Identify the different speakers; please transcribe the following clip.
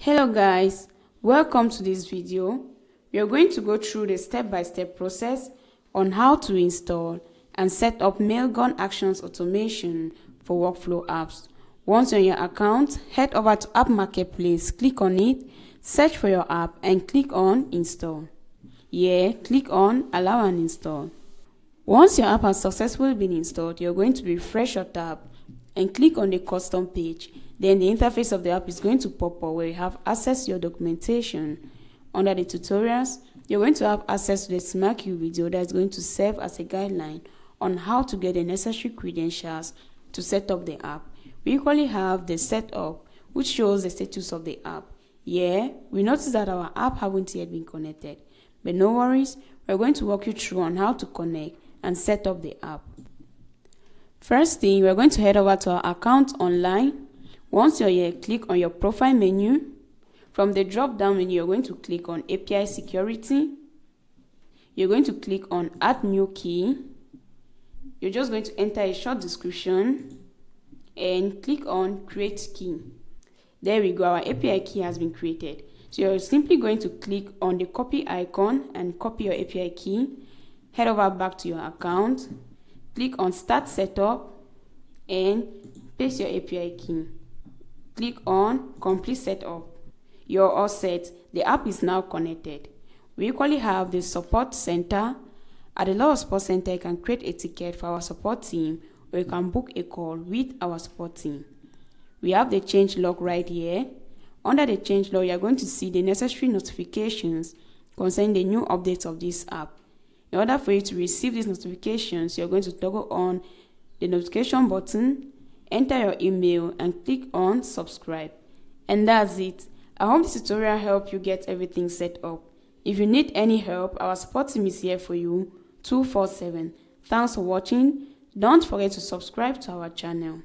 Speaker 1: Hello guys, welcome to this video. We are going to go through the step-by-step process on how to install and set up Mailgun Actions Automation for workflow apps. Once you're on your account, head over to App Marketplace, click on it, search for your app and click on Install. Here, click on Allow and Install. Once your app has successfully been installed, you're going to refresh your tab and click on the custom page. Then the interface of the app is going to pop up where you have access to your documentation. Under the tutorials, you're going to have access to the SmartQ video that is going to serve as a guideline on how to get the necessary credentials to set up the app. We equally have the setup, which shows the status of the app. Here, we notice that our app haven't yet been connected, but no worries, we're going to walk you through on how to connect and set up the app. First thing, we're going to head over to our account online. Once you're here, click on your profile menu. From the drop-down menu, you're going to click on API Security. You're going to click on Add New Key. You're just going to enter a short description and click on Create Key. There we go, our API key has been created. So you're simply going to click on the copy icon and copy your API key. Head over back to your account. Click on Start Setup and paste your API key. Click on Complete Setup. You're all set. The app is now connected. We equally have the Support Center. At the Law Support Center, you can create a ticket for our support team, or you can book a call with our support team. We have the changelog right here. Under the changelog, you are going to see the necessary notifications concerning the new updates of this app. In order for you to receive these notifications, you're going to toggle on the notification button, enter your email and click on subscribe. And that's it. I hope this tutorial helped you get everything set up. If you need any help, our support team is here for you 24/7. Thanks for watching. Don't forget to subscribe to our channel.